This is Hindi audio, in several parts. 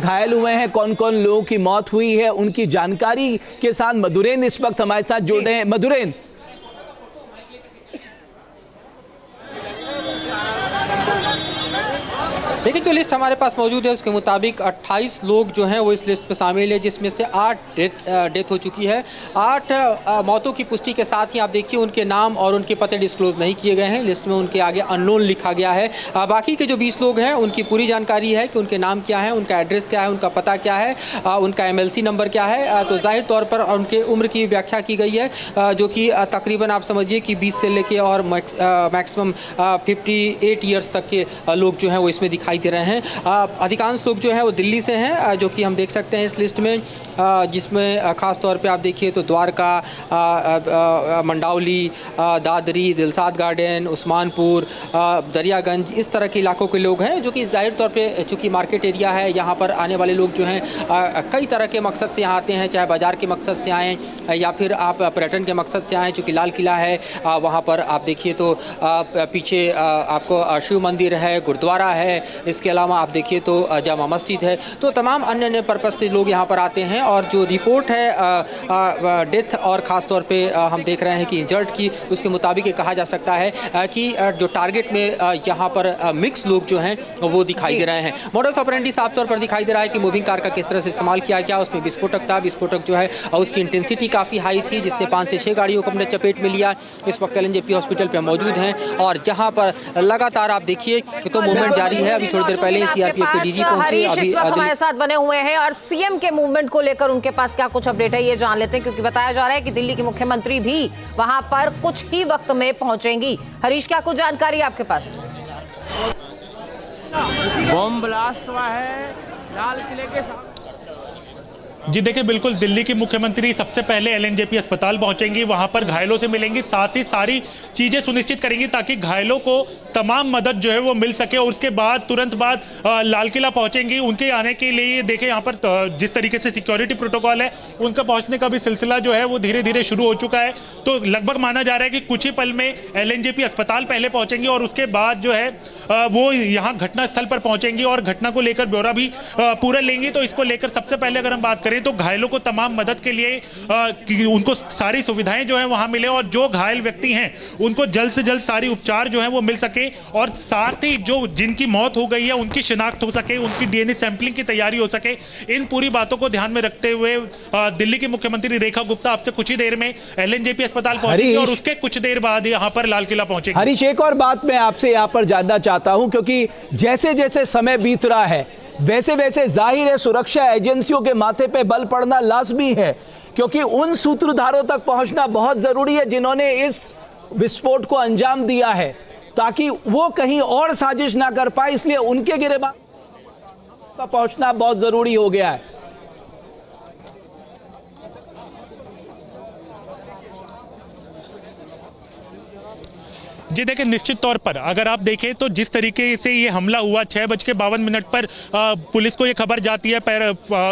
घायल हुए हैं, कौन कौन लोगों की मौत हुई है, उनकी जानकारी के साथ मधुरेन इस वक्त हमारे साथ जुड़ रहे हैं। मधुरेन, देखिए जो लिस्ट हमारे पास मौजूद है उसके मुताबिक 28 लोग जो हैं वो इस लिस्ट में शामिल है, जिसमें से 8 डेथ हो चुकी है। 8 मौतों की पुष्टि के साथ ही आप देखिए उनके नाम और उनके पते डिस्क्लोज नहीं किए गए हैं। लिस्ट में उनके आगे अननोन लिखा गया है। बाकी के जो 20 लोग हैं उनकी पूरी जानकारी है कि उनके नाम क्या है, उनका एड्रेस क्या है, उनका पता क्या है, उनका MLC नंबर क्या है। तो जाहिर तौर पर उनके उम्र की व्याख्या की गई है, जो कि तकरीबन आप समझिए कि 20 से लेके और मैक्सिमम 58 ईयर्स तक के लोग जो हैं वो इसमें दिखाई दे रहे हैं। अधिकांश लोग जो है वो दिल्ली से हैं, जो कि हम देख सकते हैं इस लिस्ट में, जिसमें खास तौर पे आप देखिए तो द्वारका, मंडावली, दादरी, दिलसाद गार्डन, उस्मानपुर, दरियागंज, इस तरह के इलाकों के लोग हैं, जो कि जाहिर तौर पे चूँकि मार्केट एरिया है, यहाँ पर आने वाले लोग जो हैं कई तरह के मकसद से यहाँ आते हैं, चाहे बाज़ार के मकसद से आएँ या फिर आप पर्यटन के मकसद से आएँ। चूँकि लाल किला है, वहाँ पर आप देखिए तो पीछे आपको शिव मंदिर है, गुरुद्वारा है, इसके अलावा आप देखिए तो जामा मस्जिद है। तो तमाम अन्य अन्य पर्पज़ से लोग यहाँ पर आते हैं। और जो रिपोर्ट है डेथ और ख़ास तौर पे हम देख रहे हैं कि इंजर्ड की, उसके मुताबिक ये कहा जा सकता है कि जो टारगेट में यहाँ पर मिक्स लोग जो हैं वो दिखाई दे रहे हैं। मोडस ऑपरेंडी साफ तौर पर दिखाई दे रहा है कि मूविंग कार का किस तरह से इस्तेमाल किया गया। उसमें विस्फोटक था, विस्फोटक जो है उसकी इंटेंसिटी काफ़ी हाई थी, जिसने 5 से 6 गाड़ियों को अपने चपेट में लिया। इस वक्त LNJP हॉस्पिटल पर मौजूद हैं और जहाँ पर लगातार आप देखिए तो मूवमेंट जारी है। अभी थोड़ी देर पहले CRPF के DG पहुंचे, अभी हमारे साथ बने हुए हैं और CM के मूवमेंट को लेकर उनके पास क्या कुछ अपडेट है ये जान लेते हैं, क्योंकि बताया जा रहा है कि दिल्ली की मुख्यमंत्री भी वहां पर कुछ ही वक्त में पहुंचेंगी। हरीश, क्या कुछ जानकारी आपके पास? बॉम्ब ब्लास्ट हुआ है लाल किले के साथ। जी देखिए, बिल्कुल दिल्ली की मुख्यमंत्री सबसे पहले LNJP अस्पताल पहुंचेंगी, वहां पर घायलों से मिलेंगी, साथ ही सारी चीजें सुनिश्चित करेंगी ताकि घायलों को तमाम मदद जो है वो मिल सके। और उसके बाद तुरंत बाद लाल किला पहुंचेंगी। उनके आने के लिए देखिए यहाँ पर जिस तरीके से सिक्योरिटी प्रोटोकॉल है, उनका पहुंचने का भी सिलसिला जो है वो धीरे धीरे शुरू हो चुका है। तो लगभग माना जा रहा है कि कुछ ही पल में LNJP अस्पताल पहले पहुंचेंगी और उसके बाद जो है वो यहाँ घटनास्थल पर पहुंचेंगी और घटना को लेकर ब्यौरा भी पूरा लेंगी। तो इसको लेकर सबसे पहले अगर हम बात करें तो घायलों को तमाम मदद के लिए उनको सारी सुविधाएं जो है वहां मिले और जो घायल व्यक्ति हैं उनको जल्द से जल्द सारी उपचार जो है वो मिल सके और साथ ही जो जिनकी मौत हो गई है उनकी शिनाख्त हो सके, उनकी DNA सैंपलिंग की तैयारी हो सके। इन पूरी बातों को ध्यान में रखते हुए दिल्ली की मुख्यमंत्री रेखा गुप्ता आपसे कुछ ही देर में LNJP अस्पताल पहुंचेंगी और उसके कुछ देर बाद यहाँ पर लाल किला पहुंचेंगे। हरीश, एक और बात मैं आपसे यहाँ पर जानना चाहता हूँ, क्योंकि जैसे जैसे समय बीत रहा है वैसे वैसे जाहिर है सुरक्षा एजेंसियों के माथे पे बल पड़ना लाजमी है, क्योंकि उन सूत्रधारों तक पहुंचना बहुत जरूरी है जिन्होंने इस विस्फोट को अंजाम दिया है, ताकि वो कहीं और साजिश ना कर पाए। इसलिए उनके गिरफ्तार का पहुंचना बहुत जरूरी हो गया है। जी देखिए, निश्चित तौर पर अगर आप देखें तो जिस तरीके से ये हमला हुआ 6:52 पर पुलिस को ये खबर जाती है,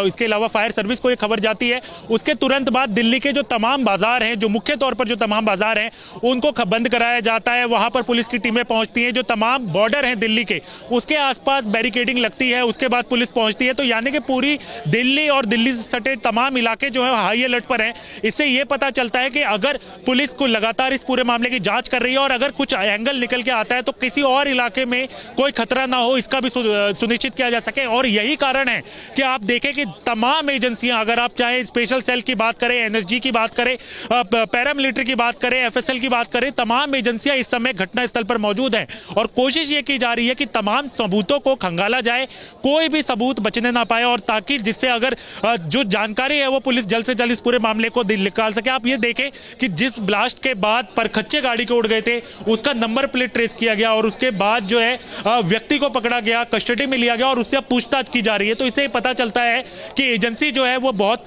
इसके अलावा फायर सर्विस को ये खबर जाती है, उसके तुरंत बाद दिल्ली के जो तमाम बाजार हैं, जो मुख्य तौर पर जो तमाम बाजार हैं उनको बंद कराया जाता है। वहां पर पुलिस की टीमें पहुंचती हैं, जो तमाम बॉर्डर हैं दिल्ली के उसके आसपास बैरिकेडिंग लगती है, उसके बाद पुलिस पहुंचती है। तो यानी कि पूरी दिल्ली और दिल्ली से सटे तमाम इलाके जो है हाई अलर्ट पर हैं। इससे ये पता चलता है कि अगर पुलिस को लगातार इस पूरे मामले की जांच कर रही है और अगर कुछ एंगल निकल के आता है तो किसी और इलाके में कोई खतरा ना हो, इसका भी सुनिश्चित किया जा सके। और यही कारण है कि आप देखें कि तमाम एजेंसियां, अगर आप चाहे स्पेशल सेल की बात करें, NSG की बात करें, पैरामिलिट्री की बात करें, FSL की बात करें, तमाम एजेंसियां इस समय घटनास्थल पर मौजूद हैं और कोशिश ये की जा रही है कि तमाम सबूतों को खंगाला जाए, कोई भी सबूत बचने ना पाए, और ताकि जिससे अगर जो जानकारी है वो पुलिस जल्द से जल्द इस पूरे मामले को निकाल सके। आप ये देखें कि जिस ब्लास्ट के बाद परखच्चे गाड़ी के उड़ गए थे उसका नंबर प्लेट ट्रेस किया गया और उसके बाद जो है व्यक्ति को पकड़ा गया, कस्टडी में लिया गया और उससे पूछताछ की जा रही है। तो इससे पता चलता है कि एजेंसी जो है वो बहुत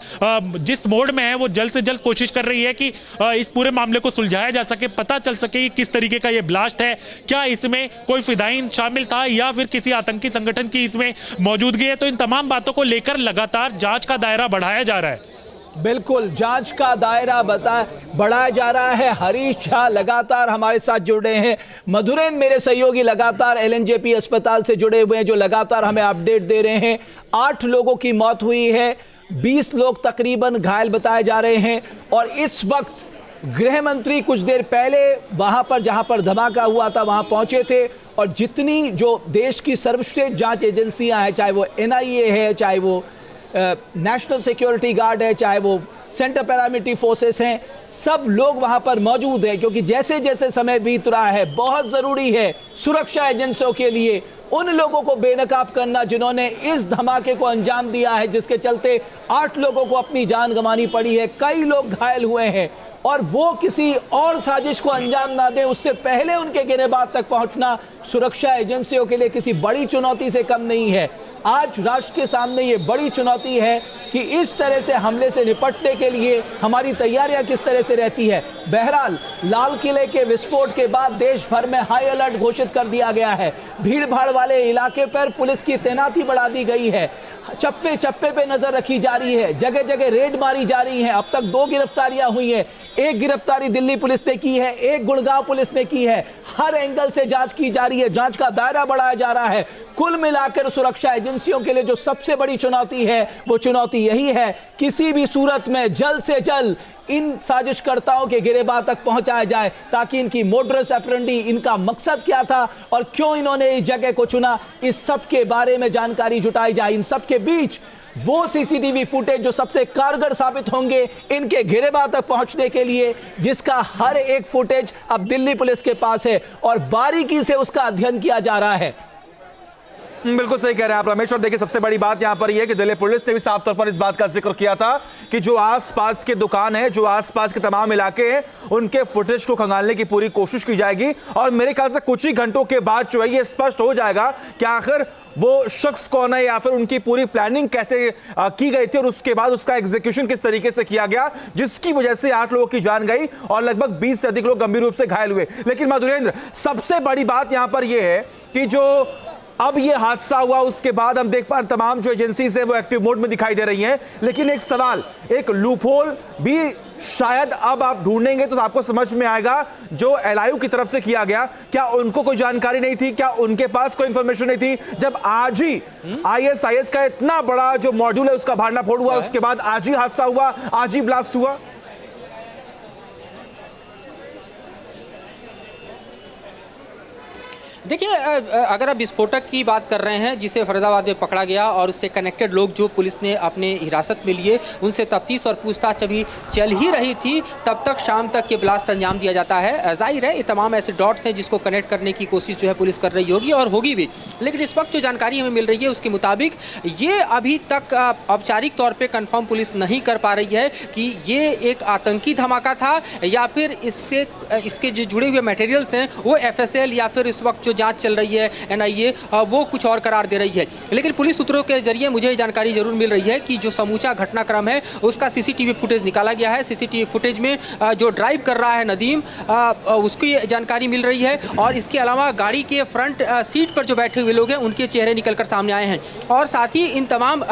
जिस मोड में है वो जल्द से जल्द कोशिश कर रही है कि इस पूरे मामले को सुलझाया जा सके, पता चल सके कि किस तरीके का ये ब्लास्ट है, क्या इसमें कोई फिदायीन शामिल था या फिर किसी आतंकी संगठन की इसमें मौजूदगी है। तो इन तमाम बातों को लेकर लगातार जांच का दायरा बढ़ाया जा रहा है। बिल्कुल, जांच का दायरा बढ़ाया जा रहा है। हरीश झा लगातार हमारे साथ जुड़े हैं, मधुरेंद्र मेरे सहयोगी लगातार एलएनजेपी अस्पताल से जुड़े हुए हैं, जो लगातार हमें अपडेट दे रहे हैं। 8 लोगों की मौत हुई है, 20 लोग तकरीबन घायल बताए जा रहे हैं। और इस वक्त गृह मंत्री कुछ देर पहले वहां पर जहां पर धमाका हुआ था वहां पहुंचे थे, और जितनी जो देश की सर्वश्रेष्ठ जांच एजेंसियां हैं, चाहे वो एनआईए है, चाहे वो नेशनल सिक्योरिटी गार्ड है, चाहे वो सेंटर पैरामिलिट्री फोर्सेस हैं, सब लोग वहां पर मौजूद हैं। क्योंकि जैसे जैसे समय बीत रहा है, बहुत जरूरी है सुरक्षा एजेंसियों के लिए उन लोगों को बेनकाब करना जिन्होंने इस धमाके को अंजाम दिया है, जिसके चलते 8 लोगों को अपनी जान गंवानी पड़ी है, कई लोग घायल हुए हैं। और वो किसी और साजिश को अंजाम ना दे, उससे पहले उनके गिरेबान तक पहुंचना सुरक्षा एजेंसियों के लिए किसी बड़ी चुनौती से कम नहीं है। आज राष्ट्र के सामने ये बड़ी चुनौती है कि इस तरह से हमले से निपटने के लिए हमारी तैयारियां किस तरह से रहती है। बहरहाल, लाल किले के विस्फोट के बाद देश भर में हाई अलर्ट घोषित कर दिया गया है। भीड़ भाड़ वाले इलाके पर पुलिस की तैनाती बढ़ा दी गई है, चप्पे चप्पे पे नजर रखी जा रही है, जगह जगह रेड मारी जा रही है। अब तक 2 गिरफ्तारियां हुई हैं, एक गिरफ्तारी दिल्ली पुलिस ने की है, एक गुड़गांव पुलिस ने की है। हर एंगल से जांच की जा रही है, जांच का दायरा बढ़ाया जा रहा है। कुल मिलाकर सुरक्षा एजेंसियों के लिए जो सबसे बड़ी चुनौती है, वो चुनौती यही है, किसी भी सूरत में जल्द से जल्द इन साजिशकर्ताओं के गिरेबान तक पहुंचाया जाए, ताकि इनकी मोडस ऑपरेंडी, इनका मकसद क्या था और क्यों इन्होंने इस जगह को चुना, इस सब के बारे में जानकारी जुटाई जाए। इन सब के बीच वो सीसीटीवी फुटेज जो सबसे कारगर साबित होंगे इनके गिरेबान तक पहुंचने के लिए, जिसका हर एक फुटेज अब दिल्ली पुलिस के पास है और बारीकी से उसका अध्ययन किया जा रहा है। बिल्कुल सही कह रहे हैं आप रमेश। और देखिए, सबसे बड़ी बात यहां पर यह है कि दिल्ली पुलिस ने भी साफ तौर पर इस बात का जिक्र किया था कि जो आसपास के दुकान है, जो आसपास के तमाम इलाके हैं, उनके फुटेज को खंगालने की पूरी कोशिश की जाएगी। और मेरे ख्याल से कुछ ही घंटों के बाद जो है ये स्पष्ट हो जाएगा कि आखिर वो शख्स कौन है, या फिर उनकी पूरी प्लानिंग कैसे की गई थी और उसके बाद उसका एग्जीक्यूशन किस तरीके से किया गया, जिसकी वजह से 8 लोगों की जान गई और लगभग 20 से अधिक लोग गंभीर रूप से घायल हुए। लेकिन मधुरेंद्र, सबसे बड़ी बात यहां पर यह है कि जो अब ये हादसा हुआ उसके बाद हम देख पा रहे तमाम जो एजेंसीज है वो एक्टिव मोड में दिखाई दे रही हैं। लेकिन एक सवाल, एक लूपहोल भी शायद अब आप ढूंढेंगे तो आपको समझ में आएगा, जो एलआईयू की तरफ से किया गया, क्या उनको कोई जानकारी नहीं थी, क्या उनके पास कोई इंफॉर्मेशन नहीं थी, जब आज ही आईएसआईएस का इतना बड़ा जो मॉड्यूल है उसका भांडाफोड़ हुआ, उसके बाद आज ही हादसा हुआ, आज ही ब्लास्ट हुआ। देखिए, अगर आप विस्फोटक की बात कर रहे हैं जिसे फरीदाबाद में पकड़ा गया और उससे कनेक्टेड लोग जो पुलिस ने अपने हिरासत में लिए, उनसे तफ्तीश और पूछताछ अभी चल ही रही थी, तब तक शाम तक ये ब्लास्ट अंजाम दिया जाता है। जाहिर है ये तमाम ऐसे डॉट्स हैं जिसको कनेक्ट करने की कोशिश जो है पुलिस कर रही होगी और होगी भी। लेकिन इस वक्त जो जानकारी हमें मिल रही है उसके मुताबिक ये अभी तक औपचारिक तौर पर कन्फर्म पुलिस नहीं कर पा रही है कि ये एक आतंकी धमाका था या फिर इसके जो जुड़े हुए मटेरियल्स हैं वो एफएसएल या फिर इस वक्त जो जांच चल रही है एनआईए वो कुछ और करार दे रही है। लेकिन पुलिस सूत्रों के जरिए मुझे जानकारी जरूर मिल रही है कि जो समूचा घटनाक्रम है उसका सीसीटीवी फुटेज निकाला गया है। सीसीटीवी फुटेज में जो ड्राइव कर रहा है नदीम, उसकी जानकारी मिल रही है। और इसके अलावा गाड़ी के फ्रंट सीट पर जो बैठे हुए लोग हैं उनके चेहरे निकलकर सामने आए हैं। और साथ ही इन तमाम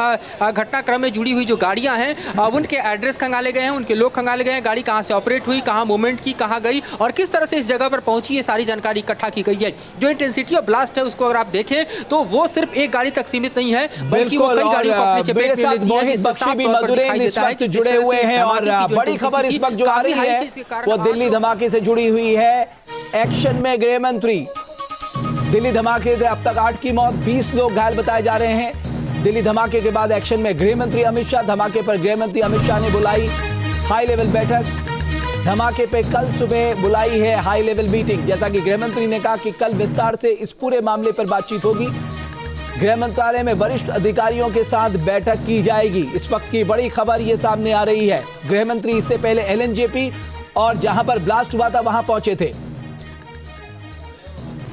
घटनाक्रम में जुड़ी हुई जो गाड़ियां हैं उनके एड्रेस खंगाले गए हैं, उनके लोग खंगाले गए हैं, गाड़ी कहाँ से ऑपरेट हुई, कहाँ मूवमेंट की, कहाँ गई और किस तरह से इस जगह पर पहुंची, ये सारी जानकारी इकट्ठा की गई है। जो इंटेंसिटी ऑफ ब्लास्ट है उसको अगर आप देखें तो वो सिर्फ एक गाड़ी तक सीमित नहीं है, बल्कि वो कई गाड़ियों को अपने चपेट में ले लिया है, जिससे साफ तौर पर दिखाई देता है कि जुड़े हुए हैं। और बड़ी खबर इस वक्त जो आ रही है वो दिल्ली धमाके से जुड़ी हुई है। एक्शन में गृह मंत्री, दिल्ली धमाके से अब तक 8 की मौत, 20 लोग घायल बताए जा रहे हैं। दिल्ली धमाके के बाद एक्शन में गृह मंत्री अमित शाह। धमाके पर गृह मंत्री अमित शाह ने बुलाई हाई लेवल बैठक। धमाके पे कल सुबह बुलाई है हाई लेवल मीटिंग। जैसा कि गृह मंत्री ने कहा कि कल विस्तार से इस पूरे मामले पर बातचीत होगी। गृह मंत्रालय में वरिष्ठ अधिकारियों के साथ बैठक की जाएगी। इस वक्त की बड़ी खबर ये सामने आ रही है। गृह मंत्री इससे पहले एलएनजेपी और जहां पर ब्लास्ट हुआ था वहां पहुंचे थे।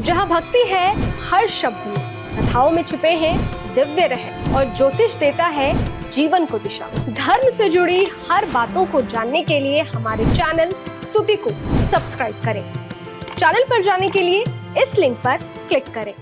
जहां भक्ति है हर शब्द में, कथाओं में छिपे हैं दिव्य रहस्य और ज्योतिष देता है जीवन को दिशा। धर्म से जुड़ी हर बातों को जानने के लिए हमारे चैनल स्तुति को सब्सक्राइब करें। चैनल पर जाने के लिए इस लिंक पर क्लिक करें।